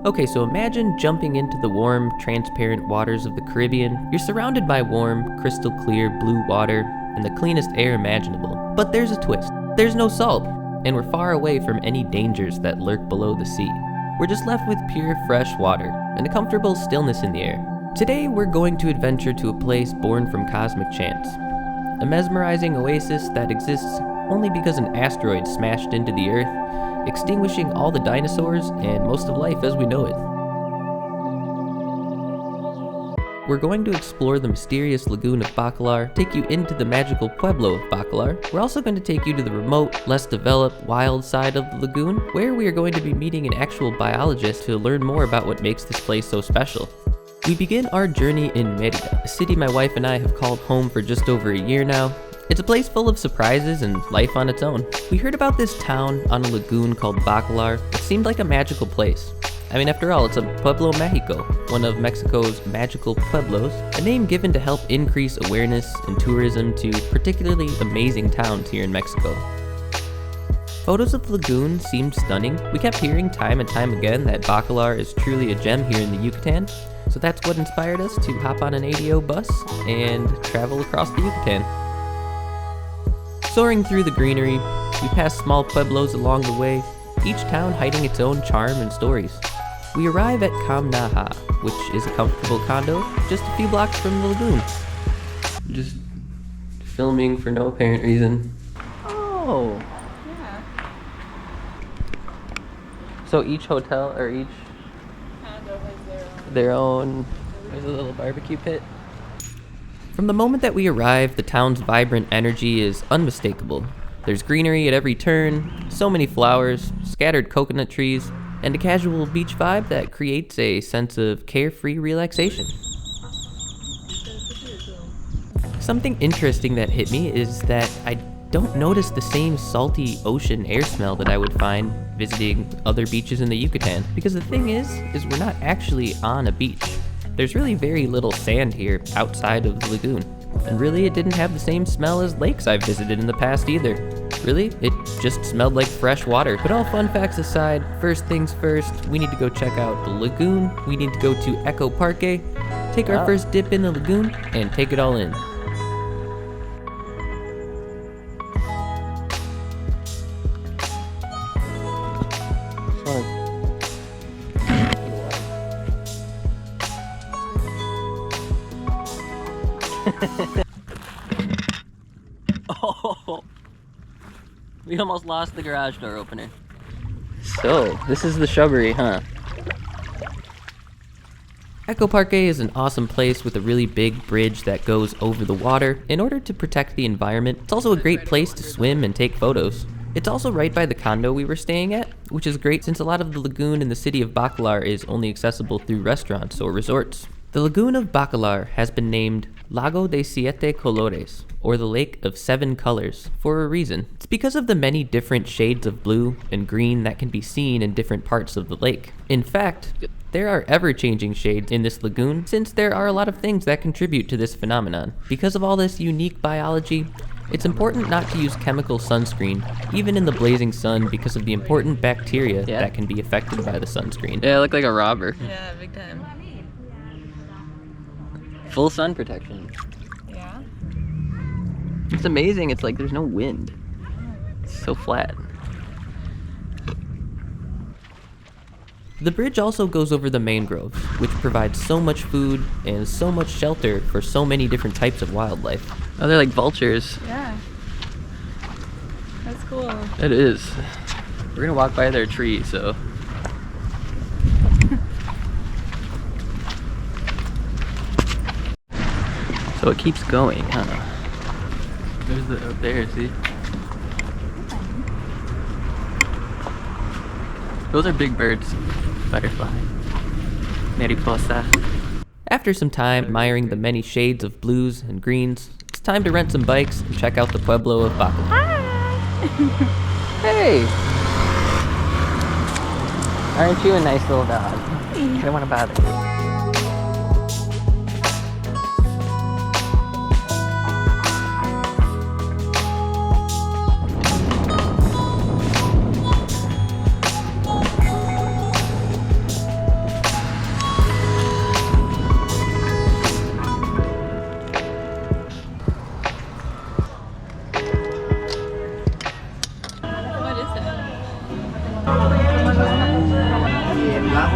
Okay, so imagine jumping into the warm, transparent waters of the Caribbean. You're surrounded by warm, crystal clear blue water and the cleanest air imaginable. But there's a twist. There's no salt, and we're far away from any dangers that lurk below the sea. We're just left with pure, fresh water and a comfortable stillness in the air. Today, we're going to adventure to a place born from cosmic chance. A mesmerizing oasis that exists only because an asteroid smashed into the Earth, extinguishing all the dinosaurs and most of life as we know it. We're going to explore the mysterious lagoon of Bacalar, take you into the magical Pueblo of Bacalar. We're also going to take you to the remote, less developed, wild side of the lagoon, where we are going to be meeting an actual biologist to learn more about what makes this place so special. We begin our journey in Mérida, a city my wife and I have called home for just over a year now. It's a place full of surprises and life on its own. We heard about this town on a lagoon called Bacalar. It seemed like a magical place. I mean, after all, it's a Pueblo Mágico, one of Mexico's magical pueblos, a name given to help increase awareness and tourism to particularly amazing towns here in Mexico. Photos of the lagoon seemed stunning. We kept hearing time and time again that Bacalar is truly a gem here in the Yucatan, so that's what inspired us to hop on an ADO bus and travel across the Yucatan. Soaring through the greenery, we pass small pueblos along the way, each town hiding its own charm and stories. We arrive at Camnaha, which is a comfortable condo just a few blocks from the lagoon. Just filming for no apparent reason. Oh! Yeah. So each hotel, or each Condo has their own, there's a little barbecue pit. From the moment that we arrive, the town's vibrant energy is unmistakable. There's greenery at every turn, so many flowers, scattered coconut trees, and a casual beach vibe that creates a sense of carefree relaxation. Something interesting that hit me is that I don't notice the same salty ocean air smell that I would find visiting other beaches in the Yucatan. Because the thing is we're not actually on a beach. There's really very little sand here outside of the lagoon. And really, it didn't have the same smell as lakes I've visited in the past either. Really, it just smelled like fresh water. But all fun facts aside, first things first, we need to go check out the lagoon. We need to go to Ecoparque, take our first dip in the lagoon, and take it all in. Oh, we almost lost the garage door opener. So, this is the shrubbery, huh? Ecoparque is an awesome place with a really big bridge that goes over the water in order to protect the environment. It's also a great place to swim and take photos. It's also right by the condo we were staying at, which is great since a lot of the lagoon in the city of Bacalar is only accessible through restaurants or resorts. The lagoon of Bacalar has been named Lago de Siete Colores, or the Lake of Seven Colors, for a reason. It's because of the many different shades of blue and green that can be seen in different parts of the lake. In fact, there are ever-changing shades in this lagoon since there are a lot of things that contribute to this phenomenon. Because of all this unique biology, it's important not to use chemical sunscreen, even in the blazing sun, because of the important bacteria that can be affected by the sunscreen. Yeah, I look like a robber. Yeah, big time. Full sun protection. Yeah. It's amazing, it's like there's no wind. It's so flat. The bridge also goes over the mangroves, which provides so much food and so much shelter for so many different types of wildlife. Oh, they're like vultures. Yeah. That's cool. It is. We're gonna walk by their tree, so. So it keeps going, huh? There's the, up there, see? Those are big birds. Butterfly. Mariposa. After some time admiring the many shades of blues and greens, it's time to rent some bikes and check out the Pueblo of Bakalar. Hi! Hey! Aren't you a nice little dog? I don't want to bother you.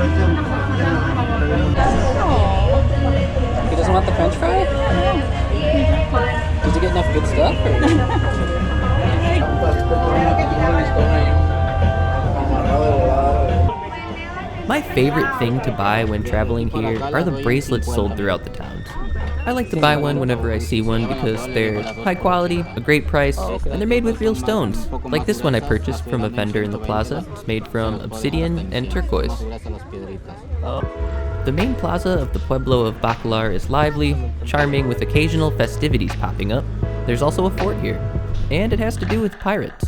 He doesn't want the French fry? Did you get enough good stuff? My favorite thing to buy when traveling here are the bracelets sold throughout the towns. I like to buy one whenever I see one because they're high quality, a great price, and they're made with real stones. Like this one I purchased from a vendor in the plaza. It's made from obsidian and turquoise. The main plaza of the Pueblo of Bacalar is lively, charming, with occasional festivities popping up. There's also a fort here, and it has to do with pirates,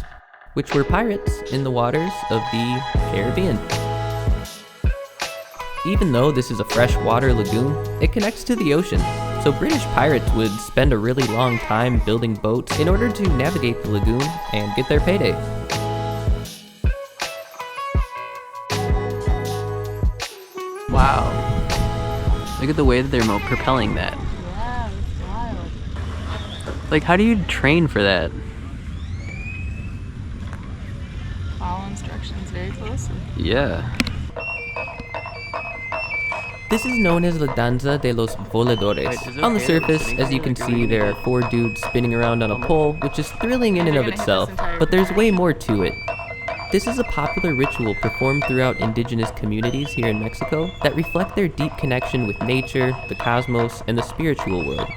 which were pirates in the waters of the Caribbean. Even though this is a freshwater lagoon, it connects to the ocean, so British pirates would spend a really long time building boats in order to navigate the lagoon and get their payday. Wow. Look at the way that they're propelling that. Yeah, it's wild. Like, how do you train for that? Follow instructions very closely. Yeah. This is known as La Danza de los Voladores. Wait, is it On the okay that we're surface, sitting as you here, can like, see, really there are 4 dudes spinning around on a pole, which is thrilling in and of itself, but there's way more to it. This is a popular ritual performed throughout indigenous communities here in Mexico that reflect their deep connection with nature, the cosmos, and the spiritual world.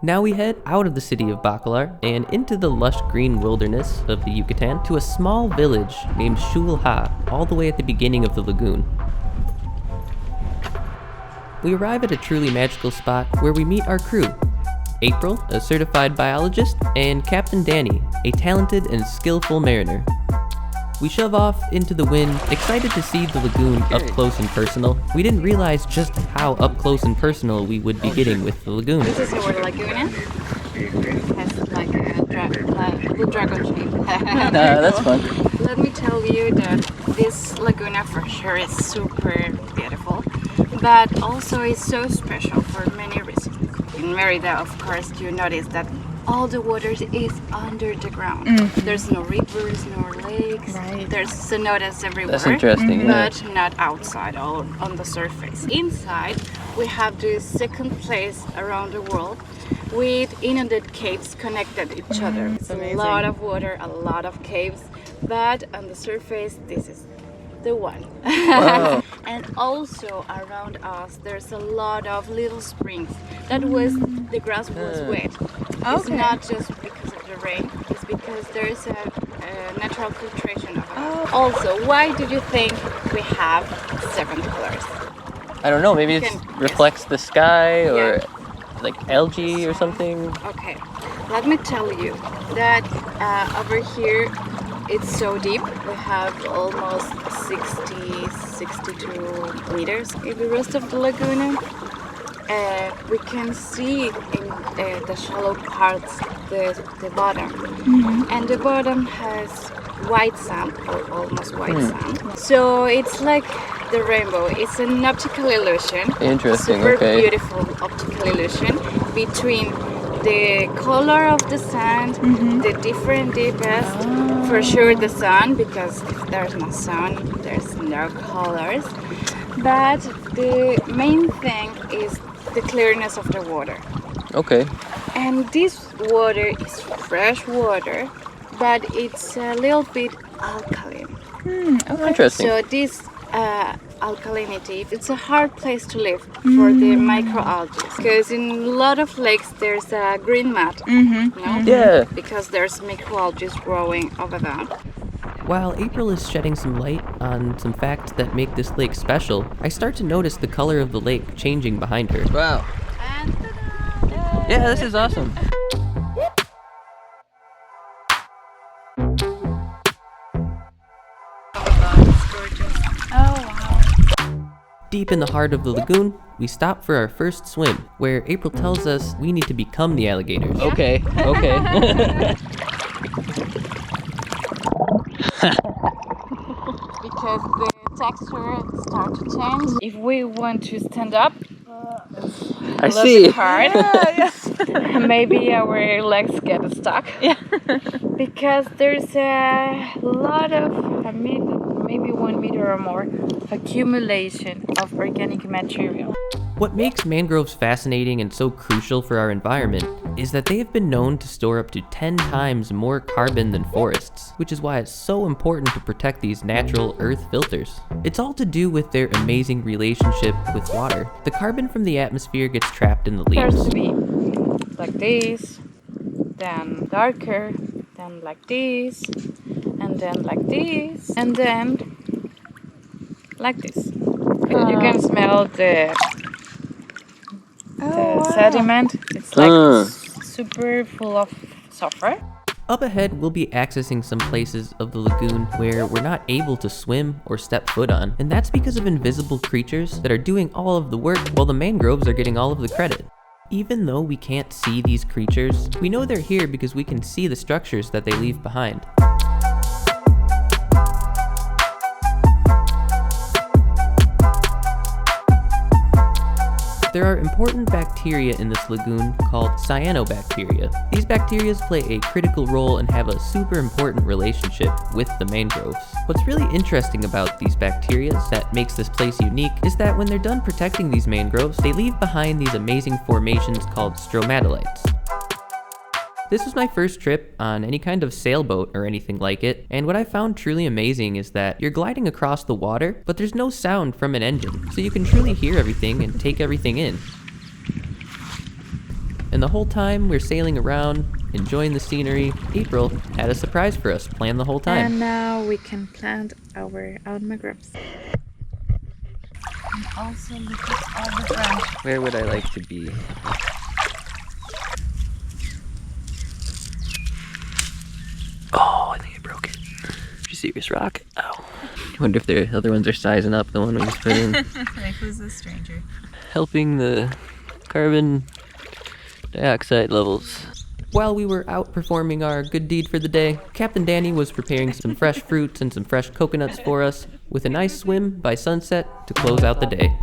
Now we head out of the city of Bacalar and into the lush green wilderness of the Yucatan to a small village named Xulha, all the way at the beginning of the lagoon. We arrive at a truly magical spot where we meet our crew. April, a certified biologist, and Captain Danny, a talented and skillful mariner. We shove off into the wind, excited to see the lagoon up close and personal. We didn't realize just how up close and personal we would be getting with the lagoon. This is our Laguna. It has like a blue dragon shape. That's fun. Let me tell you that this Laguna for sure is super beautiful, but also is so special for many reasons. In Merida, of course, you notice that all the water is under the ground. There's no rivers, no lakes. Right. There's cenotes everywhere. That's interesting. Yeah. But not outside or on the surface. Inside, we have the second place around the world with inundated caves connected each other. It's a lot of water, a lot of caves, but on the surface, this is the one. Wow. And also around us, there's a lot of little springs. That was the grass was wet. It's not just because of the rain. It's because there is a natural filtration of it. Also, why do you think we have 7 colors? I don't know, maybe it Can- reflects the sky or Yeah. like algae or something. Okay, let me tell you that over here it's so deep. We have almost 62 meters. In the rest of the Laguna, we can see in the shallow parts the bottom. And the bottom has white sand, or almost white sand. So it's like the rainbow. It's an optical illusion. Interesting, Super okay. beautiful optical illusion between the color of the sand, the different deepest. For sure the sun, because if there's no sun, there's no colors. But the main thing is the clearness of the water. Okay. And this water is fresh water, but it's a little bit alkaline. Oh, interesting. So this alkalinity, it's a hard place to live for the microalgae, because in a lot of lakes there's a green mat, no? Yeah. Because there's microalgae growing over there. While April is shedding some light on some facts that make this lake special, I start to notice the color of the lake changing behind her. Wow. And ta-da! Yeah, this is awesome. It's gorgeous. Oh wow. Deep in the heart of the lagoon, we stop for our first swim, where April tells us we need to become the alligators. Okay, okay. Because the texture starts to change. If we want to stand up, I a little see. bit hard. maybe our legs get stuck. Yeah. Because there's a lot of, maybe 1 meter or more, accumulation of organic material. What makes mangroves fascinating and so crucial for our environment is that they have been known to store up to 10 times more carbon than forests, which is why it's so important to protect these natural earth filters. It's all to do with their amazing relationship with water. The carbon from the atmosphere gets trapped in the It starts leaves. to be like this, then darker, then like this, and then like this, and then like this. You can smell the sediment. It's like super full of sulfur. Up ahead, we'll be accessing some places of the lagoon where we're not able to swim or step foot on, and that's because of invisible creatures that are doing all of the work while the mangroves are getting all of the credit. Even though we can't see these creatures, we know they're here because we can see the structures that they leave behind. There are important bacteria in this lagoon called cyanobacteria. These bacteria play a critical role and have a super important relationship with the mangroves. What's really interesting about these bacteria that makes this place unique is that when they're done protecting these mangroves, they leave behind these amazing formations called stromatolites. This was my first trip on any kind of sailboat or anything like it, and what I found truly amazing is that you're gliding across the water, but there's no sound from an engine, so you can truly hear everything and take everything in. And the whole time we're sailing around, enjoying the scenery, April had a surprise for us planned the whole time. And now we can plant our mangroves. And also look at all the branches. Where would I like to be? Oh, I think I broke it. Did you see this rock? Oh. I wonder if the other ones are sizing up the one we just put in. Like, who's this stranger? Helping the carbon dioxide levels. While we were out performing our good deed for the day, Captain Danny was preparing some fresh fruits and some fresh coconuts for us, with a nice swim by sunset to close out the day.